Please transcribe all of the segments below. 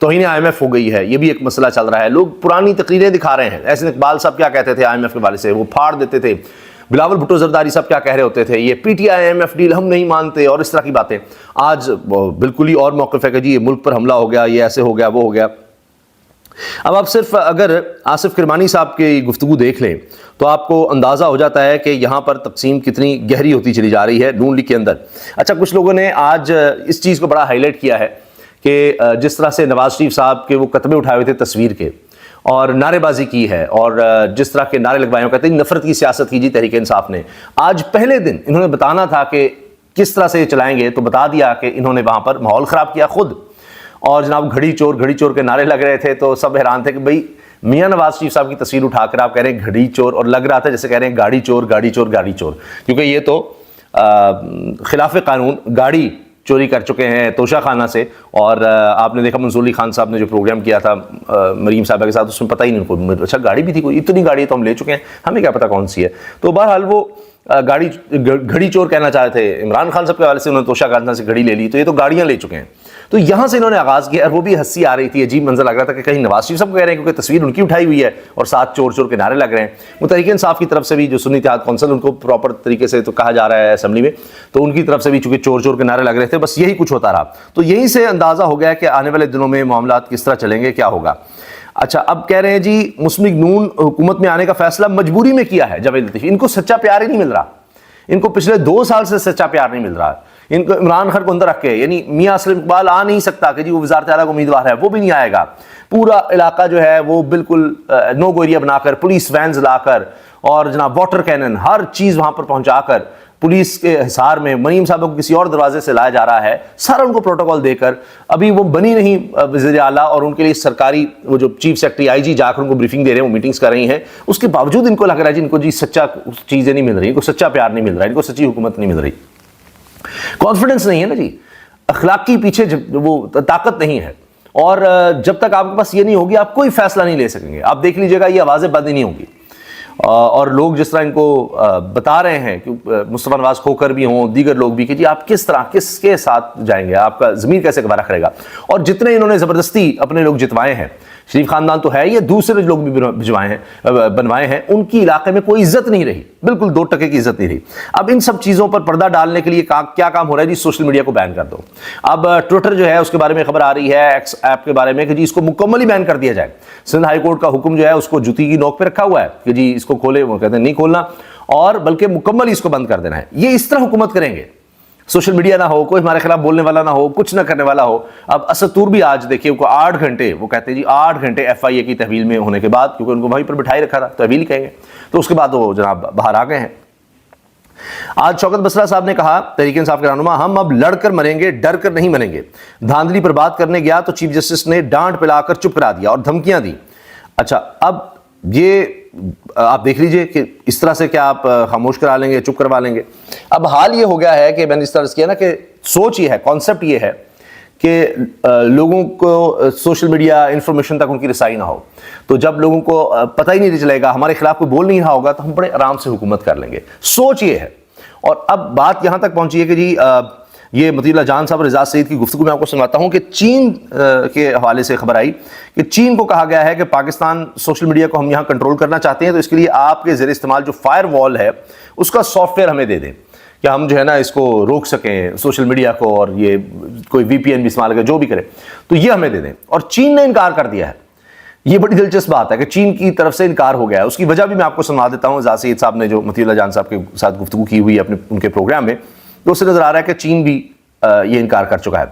توہین IMF ہو گئی ہے، یہ بھی ایک مسئلہ چل رہا ہے. لوگ پرانی تقریریں دکھا رہے ہیں. احسن اقبال صاحب کیا کہتے تھے IMF کے بارے سے، وہ پھاڑ دیتے تھے. بلاول بھٹو زرداری صاحب کیا کہہ رہے ہوتے تھے، یہ PTI IMF ڈیل ہم نہیں مانتے، اور اس طرح کی باتیں. آج بالکل ہی اور موقف ہے کہ جی یہ ملک پر حملہ ہو گیا، یہ ایسے ہو گیا، وہ ہو گیا. اب آپ صرف اگر آصف کرمانی صاحب کی گفتگو دیکھ لیں تو آپ کو اندازہ ہو جاتا ہے کہ یہاں پر تقسیم کتنی گہری ہوتی چلی جا رہی ہے نون لیگ کے اندر. اچھا، کچھ لوگوں نے آج اس چیز کو بڑا ہائی لائٹ کیا ہے کہ جس طرح سے نواز شریف صاحب کے وہ قطبے اٹھائے ہوئے تھے تصویر کے، اور نعرے بازی کی ہے، اور جس طرح کے نعرے لگوائے ہیں، کہتے ہیں نفرت کی سیاست کی جی تحریک انصاف نے. آج پہلے دن انہوں نے بتانا تھا کہ کس طرح سے یہ چلائیں گے، تو بتا دیا کہ انہوں نے وہاں پر ماحول خراب کیا خود. اور جناب گھڑی چور کے نعرے لگ رہے تھے، تو سب حیران تھے کہ بھئی میاں نواز شریف صاحب کی تصویر اٹھا کر آپ کہہ رہے ہیں گھڑی چور، اور لگ رہا تھا جیسے کہہ رہے ہیں گاڑی چور، کیونکہ یہ تو خلاف قانون گاڑی چوری کر چکے ہیں توشہ خانہ سے. اور آپ نے دیکھا منصور علی خان صاحب نے جو پروگرام کیا تھا مریم صاحبہ کے ساتھ، اس میں پتہ ہی نہیں ان کو، اچھا گاڑی بھی تھی کوئی، اتنی گاڑی تو ہم لے چکے ہیں، ہمیں کیا پتہ کون سی ہے. تو بہرحال وہ گھڑی چور کہنا چاہ رہے تھے. عمران خان صاحب کے حوالے سے انہوں نے توشہ خانہ سے گھڑی لے لی، تو یہ تو گاڑیاں لے چکے ہیں. تو یہاں سے انہوں نے آغاز کیا، اور وہ بھی ہنسی آ رہی تھی، عجیب منظر لگ رہا تھا کہ کہیں نواز شریف صاحب کو کہہ رہے ہیں کیونکہ تصویر ان کی اٹھائی ہوئی ہے اور ساتھ چور کے نعرے لگ رہے ہیں. وہ تحریک انصاف کی طرف سے بھی جو سنی اتحاد کونسل، ان کو پراپر طریقے سے تو کہا جا رہا ہے اسمبلی میں، تو ان کی طرف سے بھی چونکہ چور کے نعرے لگ رہے تھے، بس یہی کچھ ہوتا رہا. تو یہیں سے اندازہ ہو گیا کہ آنے والے دنوں میں معاملات کس طرح چلیں گے، کیا ہوگا. اچھا، اب کہہ رہے ہیں جی مسلم لیگ نون حکومت میں آنے کا فیصلہ مجبوری میں کیا ہے جاوید لطیفی. ان کو سچا پیار ہی نہیں مل رہا، ان کو پچھلے 2 سال سے سچا پیار نہیں مل رہا. ان کو عمران خان کو اندر رکھ کے، یعنی میاں اسلم اقبال آ نہیں سکتا کہ جی وہ وزارت اعلیٰ کا امیدوار ہے، وہ بھی نہیں آئے گا. پورا علاقہ جو ہے وہ بالکل نو گو ایریا بنا کر، پولیس وینز لا کر، اور جناب واٹر کینن ہر چیز وہاں پر پہنچا کر، پولیس کے حصار میں مریم صاحب کو کسی اور دروازے سے لایا جا رہا ہے، سارا ان کو پروٹوکول دے کر. ابھی وہ بنی نہیں وزیر اعلیٰ، اور ان کے لیے سرکاری وہ جو چیف سیکرٹری IG جا کر ان کو بریفنگ دے رہے ہیں، وہ میٹنگز کر رہی ہیں. اس کے باوجود ان کو لگ رہا ہے جی ان کو جی سچا چیزیں نہیں مل رہی، ان کو سچا پیار نہیں مل رہا، ان کو سچی حکومت نہیں مل رہی. کانفیڈنس نہیں ہے نا جی، اخلاقی پیچھے وہ طاقت نہیں ہے. اور جب تک آپ کے پاس یہ نہیں ہوگی آپ کوئی فیصلہ نہیں لے سکیں گے. آپ دیکھ لیجئے گا یہ آوازیں بند ہی نہیں ہوں گی. اور لوگ جس طرح ان کو بتا رہے ہیں کہ مصطفیٰ نواز کھوکر بھی ہوں، دیگر لوگ بھی، کہ جی آپ کس طرح کس کے ساتھ جائیں گے، آپ کا ضمیر کیسے گوارا کرے گا. اور جتنے انہوں نے زبردستی اپنے لوگ جتوائے ہیں، شریف خاندان تو ہے، یہ دوسرے لوگ بھی بنوائے ہیں، ان کی علاقے میں کوئی عزت نہیں رہی، بالکل 2 ٹکے کی عزت نہیں رہی. اب ان سب چیزوں پر پردہ ڈالنے کے لیے کیا کام ہو رہا ہے جی، سوشل میڈیا کو بین کر دو. اب ٹویٹر جو ہے اس کے بارے میں خبر آ رہی ہے، ایکس ایپ کے بارے میں، کہ جی اس کو مکمل ہی بین کر دیا جائے. سندھ ہائی کورٹ کا حکم جو ہے اس کو جوتی کی نوک پہ رکھا ہوا ہے کہ جی اس کو کھولے، وہ کہتے ہیں نہیں کھولنا، اور بلکہ مکمل ہی اس کو بند کر دینا ہے. یہ اس طرح حکومت کریں گے، سوشل میڈیا نہ ہو، کوئی ہمارے خلاف بولنے والا نہ ہو، کچھ نہ کرنے والا ہو. اب اسد طور بھی آج دیکھیے کو 8 گھنٹے، وہ کہتے ہیں جی 8 گھنٹے FIA کی تحویل میں ہونے کے بعد، کیونکہ ان کو وہیں پر بٹھائی رکھا تھا، تحویل ہی کہیں گے، تو اس کے بعد وہ جناب باہر آ گئے ہیں. آج شوکت بسرا صاحب نے کہا، تحریک انصاف کے رہنما، ہم اب لڑ کر مریں گے، ڈر کر نہیں مریں گے. دھاندلی پر بات کرنے گیا تو چیف جسٹس نے ڈانٹ پلا کر چپ کرا دیا اور دھمکیاں دی. اچھا، اب یہ آپ دیکھ لیجئے کہ اس طرح سے کیا آپ خاموش کرا لیں گے، چپ کروا لیں گے. اب حال یہ ہو گیا ہے کہ میں نے اس طرح سے کیا نا کہ سوچ یہ ہے، کانسیپٹ یہ ہے کہ لوگوں کو سوشل میڈیا انفارمیشن تک ان کی رسائی نہ ہو. تو جب لوگوں کو پتہ ہی نہیں چلے گا، ہمارے خلاف کوئی بول نہیں رہا ہوگا، تو ہم بڑے آرام سے حکومت کر لیں گے. سوچ یہ ہے. اور اب بات یہاں تک پہنچی ہے کہ جی یہ مطیع اللہ جان صاحب رضا سعید کی گفتگو میں آپ کو سناتا ہوں کہ چین کے حوالے سے خبر آئی کہ چین کو کہا گیا ہے کہ پاکستان سوشل میڈیا کو ہم یہاں کنٹرول کرنا چاہتے ہیں، تو اس کے لیے آپ کے زیر استعمال جو فائر وال ہے اس کا سافٹ ویئر ہمیں دے دیں کہ ہم جو ہے نا اس کو روک سکیں سوشل میڈیا کو، اور یہ کوئی VPN بھی استعمال کرے، جو بھی کرے تو یہ ہمیں دے دیں. اور چین نے انکار کر دیا ہے. یہ بڑی دلچسپ بات ہے کہ چین کی طرف سے انکار ہو گیا ہے. اس کی وجہ بھی میں آپ کو سنا دیتا ہوں. رضا سعید صاحب نے جو مطیع اللہ جان صاحب کے ساتھ گفتگو کی ہوئی ہے اپنے ان کے پروگرام میں، تو اس سے نظر آ رہا ہے کہ چین بھی یہ انکار کر چکا ہے.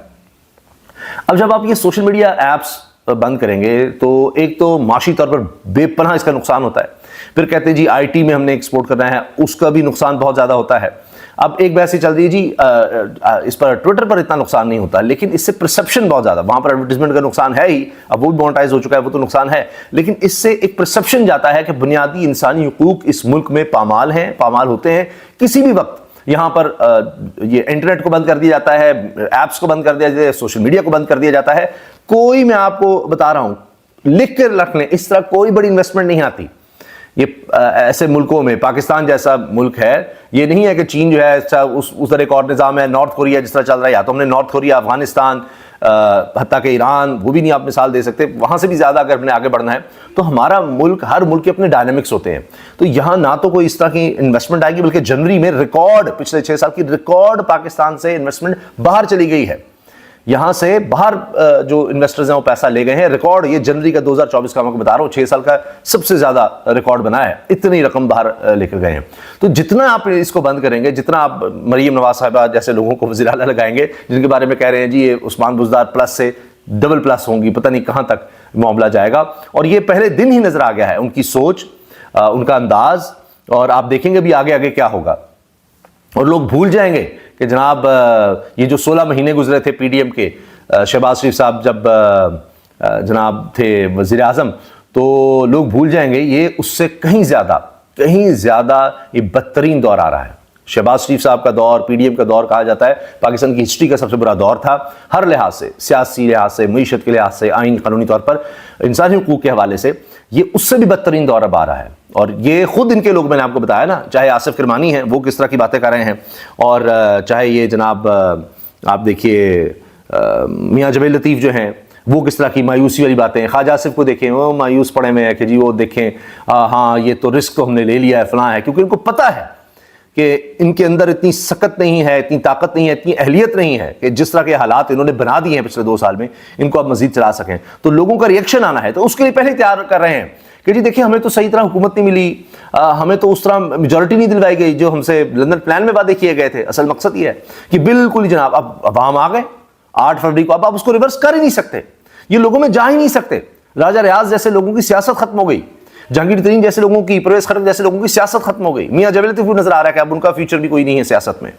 اب جب آپ یہ سوشل میڈیا ایپس بند کریں گے تو ایک تو معاشی طور پر بے پناہ اس کا نقصان ہوتا ہے. پھر کہتے ہیں جی IT میں ہم نے ایکسپورٹ کرنا ہے، اس کا بھی نقصان بہت زیادہ ہوتا ہے. اب ایک بحث یہ چل رہی ہے جی اس پر ٹویٹر پر اتنا نقصان نہیں ہوتا، لیکن اس سے پرسیپشن بہت زیادہ، وہاں پر ایڈورٹیزمنٹ کا نقصان ہے ہی، اب وہ بھی مونٹائز ہو چکا ہے، وہ تو نقصان ہے، لیکن اس سے ایک پرسیپشن جاتا ہے کہ بنیادی انسانی حقوق اس ملک میں پامال ہیں، پامال ہوتے ہیں. کسی بھی وقت یہاں پر یہ انٹرنیٹ کو بند کر دیا جاتا ہے، ایپس کو بند کر دیا جاتا ہے، سوشل میڈیا کو بند کر دیا جاتا ہے. کوئی، میں آپ کو بتا رہا ہوں لکھ کر رکھ لیں، اس طرح کوئی بڑی انویسٹمنٹ نہیں آتی. یہ ایسے ملکوں میں، پاکستان جیسا ملک ہے، یہ نہیں ہے کہ چین جو ہے اس طرح ایک اور نظام ہے، نارتھ کوریا جس طرح چل رہا ہے، یا تو ہم نے نارتھ کوریا، افغانستان، حتیٰ کہ ایران، وہ بھی نہیں آپ مثال دے سکتے. وہاں سے بھی زیادہ اگر ہم نے آگے بڑھنا ہے تو ہمارا ملک، ہر ملک کے اپنے ڈائنامکس ہوتے ہیں. تو یہاں نہ تو کوئی اس طرح کی انویسٹمنٹ آئے گی، بلکہ جنوری میں ریکارڈ، پچھلے 6 سال کی ریکارڈ پاکستان سے انویسٹمنٹ باہر چلی گئی ہے. یہاں سے باہر جو انویسٹرز ہیں وہ پیسہ لے گئے ہیں. ریکارڈ یہ جنوری کا 2024 کا میں بتا رہا ہوں، 6 سال کا سب سے زیادہ ریکارڈ بنا ہے. اتنی رقم باہر لے کر گئے ہیں. تو جتنا آپ اس کو بند کریں گے، جتنا آپ مریم نواز صاحبہ جیسے لوگوں کو وزیر اعلیٰ لگائیں گے جن کے بارے میں کہہ رہے ہیں جی یہ عثمان بزدار پلس سے ڈبل پلس ہوں گی، پتہ نہیں کہاں تک معاملہ جائے گا. اور یہ پہلے دن ہی نظر آ گیا ہے ان کی سوچ، ان کا انداز. اور آپ دیکھیں گے بھی آگے آگے کیا ہوگا. اور لوگ بھول جائیں گے کہ جناب یہ جو 16 مہینے گزرے تھے پی ڈی ایم کے، شہباز شریف صاحب جب جناب تھے وزیر اعظم، تو لوگ بھول جائیں گے یہ اس سے کہیں زیادہ یہ بدترین دور آ رہا ہے. شہباز شریف صاحب کا دور، پی ڈی ایم کا دور کہا جاتا ہے پاکستان کی ہسٹری کا سب سے برا دور تھا، ہر لحاظ سے، سیاسی لحاظ سے، معیشت کے لحاظ سے، آئین قانونی طور پر، انسانی حقوق کے حوالے سے. یہ اس سے بھی بدترین دور اب آ رہا ہے. اور یہ خود ان کے لوگ، میں نے آپ کو بتایا نا، چاہے آصف کرمانی ہیں وہ کس طرح کی باتیں کر رہے ہیں، اور چاہے یہ جناب آپ دیکھیے میاں جبیل لطیف جو ہیں وہ کس طرح کی مایوسی والی باتیں. خواجہ آصف کو دیکھیں، وہ مایوس پڑے ہوئے ہیں کہ جی وہ دیکھیں ہاں یہ تو رسک تو ہم نے لے لیا ہے، فلاں ہے. کیونکہ ان کو پتہ ہے کہ ان کے اندر اتنی سکت نہیں ہے، اتنی طاقت نہیں ہے، اتنی اہلیت نہیں ہے کہ جس طرح کے حالات انہوں نے بنا دیے ہیں پچھلے 2 سال میں ان کو اب مزید چلا سکیں. تو لوگوں کا ریئیکشن آنا ہے، تو اس کے لیے پہلے تیار کر رہے ہیں کہ جی دیکھیں ہمیں تو صحیح طرح حکومت نہیں ملی، ہمیں تو اس طرح میجورٹی نہیں دلوائی گئی جو ہم سے لندن پلان میں وعدے کیے گئے تھے. اصل مقصد یہ ہے کہ بالکل جناب اب عوام آ گئے 8 فروری کو، اب آپ اس کو ریورس کر ہی نہیں سکتے. یہ لوگوں میں جا ہی نہیں سکتے. راجہ ریاض جیسے لوگوں کی سیاست ختم ہو گئی، جہانگیر ترین جیسے لوگوں کی، پرویز خٹک جیسے لوگوں کی سیاست ختم ہو گئی. میاں جبیل لطیف کو نظر آ رہا ہے کہ اب ان کا فیوچر بھی کوئی نہیں ہے سیاست میں،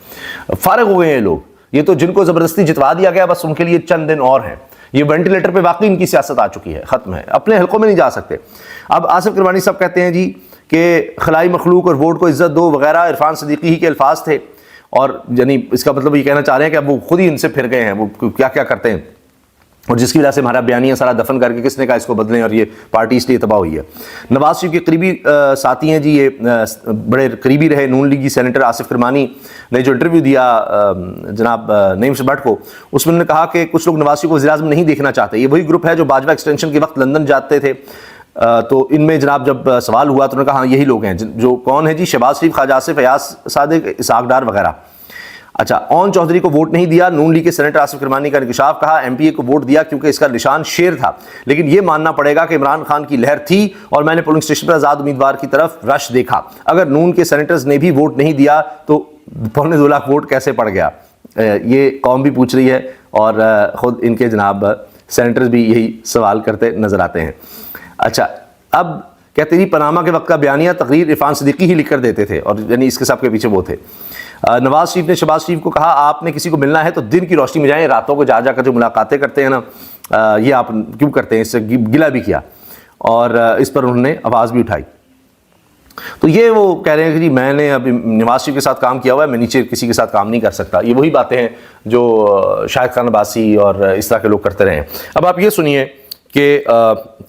فارغ ہو گئے ہیں لوگ. یہ تو جن کو زبردستی جتوا دیا گیا بس ان کے لیے چند دن اور ہیں. یہ وینٹیلیٹر پہ واقعی ان کی سیاست آ چکی ہے، ختم ہے، اپنے حلقوں میں نہیں جا سکتے. اب آصف کرمانی صاحب کہتے ہیں جی کہ خلائی مخلوق اور ووٹ کو عزت دو وغیرہ عرفان صدیقی ہی کے الفاظ تھے. اور یعنی اس کا مطلب یہ کہنا چاہ رہے ہیں کہ اب وہ خود ہی ان سے پھر گئے ہیں، وہ کیا کیا کرتے ہیں، اور جس کی وجہ سے ہمارا بیانیہ سارا دفن کر کے کس نے کہا اس کو بدلیں، اور یہ پارٹی اس لیے تباہ ہوئی ہے. نواز شریف کے قریبی ساتھی ہیں جی، یہ بڑے قریبی رہے نون لیگی سینیٹر آصف کرمانی نے جو انٹرویو دیا جناب نعیم بٹ کو، اس میں انہوں نے کہا کہ کچھ لوگ نواز شریف کو وزیر اعظم نہیں دیکھنا چاہتے. یہ وہی گروپ ہے جو باجوہ ایکسٹینشن کے وقت لندن جاتے تھے. تو ان میں جناب جب سوال ہوا تو انہوں نے کہا ہاں یہی لوگ ہیں. جو کون ہیں جی؟ شہباز شریف، خواجہ آصف، ایاز صادق، اسحاق ڈار وغیرہ. اچھا، اون چودھری کو ووٹ نہیں دیا. نون لیگ کے سینیٹر آصف کرمانی کا انکشاف. کہا ایم پی اے کو ووٹ دیا کیونکہ اس کا نشان شیر تھا، لیکن یہ ماننا پڑے گا کہ عمران خان کی لہر تھی اور میں نے پولنگ اسٹیشن پر آزاد امیدوار کی طرف رش دیکھا. اگر نون کے سینیٹرز نے بھی ووٹ نہیں دیا تو 2.25 لاکھ ووٹ کیسے پڑ گیا؟ یہ قوم بھی پوچھ رہی ہے اور خود ان کے جناب سینیٹرز بھی یہی سوال کرتے نظر آتے ہیں. اچھا، اب کہتے ہیں پاناما کے وقت کا بیانیہ تقریر عرفان صدیقی ہی لکھ کر دیتے تھے، اور یعنی اس کے سب کے پیچھے وہ تھے. نواز شریف نے شہباز شریف کو کہا آپ نے کسی کو ملنا ہے تو دن کی روشنی میں جائیں، راتوں کو جا کر جو ملاقاتیں کرتے ہیں نا یہ آپ کیوں کرتے ہیں؟ اس سے گلہ بھی کیا اور اس پر انہوں نے آواز بھی اٹھائی. تو یہ وہ کہہ رہے ہیں کہ جی میں نے ابھی نواز شریف کے ساتھ کام کیا ہوا ہے، میں نیچے کسی کے ساتھ کام نہیں کر سکتا. یہ وہی باتیں ہیں جو شاہد خان عباسی اور اس طرح کے لوگ کرتے رہے ہیں. اب آپ یہ سنیے کہ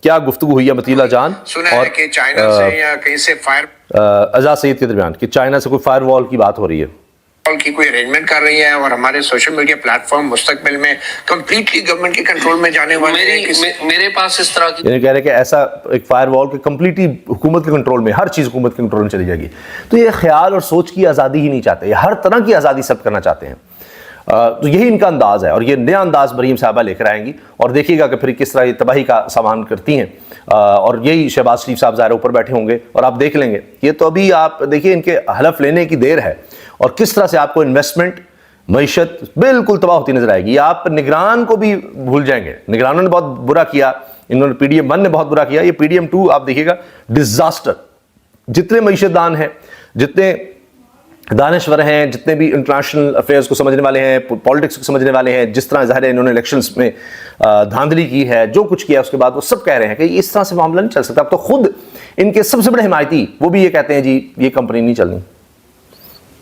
کیا گفتگو ہوئی ہے مطیلہ جان اور کہ چائنا سے یا کہیں سے فائر اعجاز سعید کے درمیان، کہ چائنا سے کوئی فائر وال کی بات ہو رہی ہے کی کوئی ارینجمنٹ کر رہی ہے، اور ہمارے سوشل میڈیا پلیٹ فارم مستقبل میں کمپلیٹلی گورنمنٹ کے کنٹرول میں جانے والے ہیں. میرے پاس اس طرح کی یعنی کہہ رہے کہ ایسا ایک فائر وال کہ کمپلیٹلی حکومت کے کنٹرول میں، ہر چیز حکومت کے کنٹرول میں چلی جائے گی. تو یہ خیال اور سوچ کی آزادی ہی نہیں چاہتے، یہ ہر طرح کی آزادی سب کرنا چاہتے ہیں. تو یہی ان کا انداز ہے، اور یہ نیا انداز مریم صاحبہ لے کر آئیں گی، اور دیکھیے گا کہ پھر کس طرح یہ تباہی کا سامان کرتی ہیں. اور یہی شہباز شریف صاحب ظاہر اوپر بیٹھے ہوں گے اور آپ دیکھ لیں گے. یہ تو ابھی آپ دیکھیے ان کے حلف لینے کی دیر ہے، اور کس طرح سے آپ کو انویسٹمنٹ، معیشت بالکل تباہ ہوتی نظر آئے گی. آپ نگران کو بھی بھول جائیں گے. نگرانوں نے بہت برا کیا، انہوں نے پی ڈی ایم 1 نے بہت برا کیا. یہ پی ڈی ایم 2 آپ دیکھیے گا ڈیزاسٹر. جتنے معیشت دان ہیں، جتنے دانشور ہیں، جتنے بھی انٹرنیشنل افیئرز کو سمجھنے والے ہیں، پالیٹکس کو سمجھنے والے ہیں، جس طرح ظاہر ہے انہوں نے الیکشنز میں دھاندلی کی ہے، جو کچھ کیا اس کے بعد وہ سب کہہ رہے ہیں کہ اس طرح سے معاملہ نہیں چل سکتا. اب تو خود ان کے سب سے بڑے حمایتی وہ بھی یہ کہتے ہیں جی یہ کمپنی نہیں چلنی.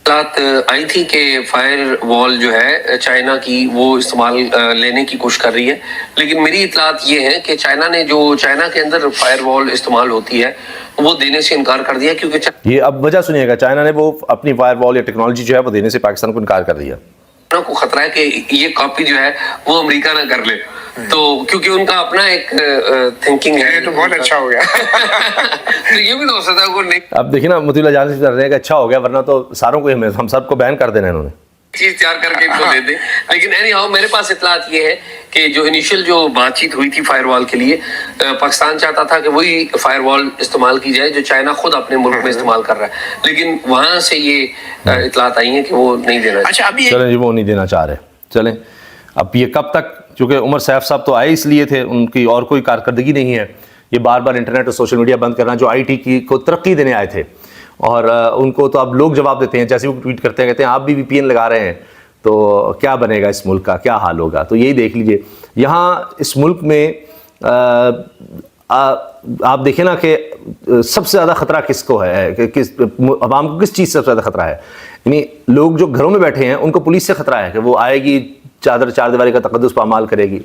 بات آئی تھی کہ فائر وال جو ہے چائنا کی وہ استعمال لینے کی کوشش کر رہی ہے، لیکن میری اطلاعات یہ ہے کہ چائنا نے جو چائنا کے اندر فائر وال استعمال ہوتی ہے وہ دینے سے انکار کر دیا، کیونکہ یہ اب وجہ سنیے گا، چائنا نے وہ اپنی فائر وال یا ٹیکنالوجی جو ہے وہ دینے سے پاکستان کو انکار کر دیا. کو خطرہ ہے کہ یہ کاپی جو ہے وہ امریکہ نہ کر لے، تو کیونکہ ان کا اپنا ایک تھنکنگ ہے. یہ تو بہت اچھا ہو گیا. تو یہ بھی تو ہو سکتا ہے وہ نہیں اب دیکھیں نا مطیع اللہ جان سے رہے کہ اچھا ہو گیا، ورنہ تو ساروں کو ہم سب کو بین کر دینا انہوں نے چیز تیار کر کے ان کو دے دیں. لیکن اینی ہاؤ میرے پاس اطلاعات یہ ہے کہ جو انیشیل جو بات چیت ہوئی تھی فائر وال کے لیے، پاکستان چاہتا تھا کہ وہی فائر وال استعمال کی جائے جو چائنا خود اپنے ملک میں استعمال کر رہا ہے، لیکن وہاں سے یہ اطلاعات آئی ہیں کہ وہ نہیں دینا. اچھا ابھی چلیں جی وہ نہیں دینا چاہ رہے. چلیں اب یہ کب تک، چونکہ عمر سیف صاحب تو آئے اس لیے تھے، ان کی اور کوئی کارکردگی نہیں ہے، یہ بار بار انٹرنیٹ اور سوشل میڈیا بند کرنا، جو آئی ٹی کی کو ترقی دینے آئے تھے، اور ان کو تو اب لوگ جواب دیتے ہیں، جیسے وہ ٹویٹ کرتے ہیں کہتے ہیں آپ بھی وی پی این لگا رہے ہیں تو کیا بنے گا اس ملک کا، کیا حال ہوگا. تو یہی دیکھ لیجئے یہاں اس ملک میں آپ دیکھیں نا کہ سب سے زیادہ خطرہ کس کو ہے، کہ عوام کو کس چیز سے سب سے زیادہ خطرہ ہے. یعنی لوگ جو گھروں میں بیٹھے ہیں ان کو پولیس سے خطرہ ہے کہ وہ آئے گی، چار دیواری کا تقدس پامال کرے گی.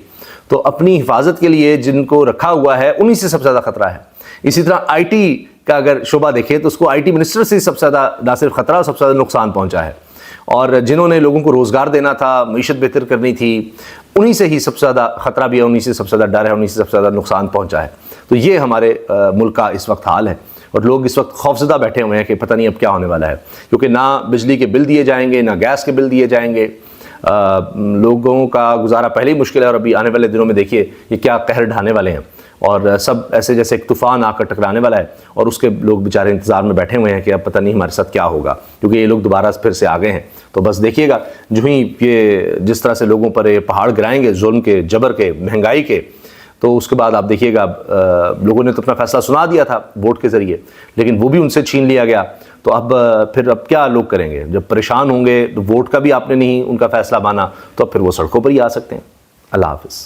تو اپنی حفاظت کے لیے جن کو رکھا ہوا ہے انہی سے سب سے زیادہ خطرہ ہے. اسی طرح آئی ٹی کا اگر شعبہ دیکھیں تو اس کو آئی ٹی منسٹر سے سب سے زیادہ نہ صرف خطرہ اور سب سے زیادہ نقصان پہنچا ہے، اور جنہوں نے لوگوں کو روزگار دینا تھا، معیشت بہتر کرنی تھی، انہی سے ہی سب سے زیادہ خطرہ بھی ہے، انہی سے سب سے زیادہ ڈر ہے، انہی سے سب سے زیادہ نقصان پہنچا ہے. تو یہ ہمارے ملک کا اس وقت حال ہے، اور لوگ اس وقت خوفزدہ بیٹھے ہوئے ہیں کہ پتہ نہیں اب کیا ہونے والا ہے، کیونکہ نہ بجلی کے بل دیے جائیں گے، نہ گیس کے بل دیے جائیں گے. لوگوں کا گزارا پہلے ہی مشکل ہے، اور ابھی آنے والے دنوں میں دیکھیے یہ کیا قہر ڈھانے والے ہیں، اور سب ایسے جیسے ایک طوفان آ کر ٹکرانے والا ہے، اور اس کے لوگ بیچارے انتظار میں بیٹھے ہوئے ہیں کہ اب پتہ نہیں ہمارے ساتھ کیا ہوگا، کیونکہ یہ لوگ دوبارہ پھر سے آ گئے ہیں. تو بس دیکھیے گا جو ہی یہ جس طرح سے لوگوں پر یہ پہاڑ گرائیں گے ظلم کے، جبر کے، مہنگائی کے، تو اس کے بعد آپ دیکھیے گا لوگوں نے تو اپنا فیصلہ سنا دیا تھا ووٹ کے ذریعے، لیکن وہ بھی ان سے چھین لیا گیا. تو اب کیا لوگ کریں گے جب پریشان ہوں گے، تو ووٹ کا بھی آپ نے نہیں ان کا فیصلہ مانا، تو اب پھر وہ سڑکوں پر ہی آ سکتے ہیں. اللہ حافظ.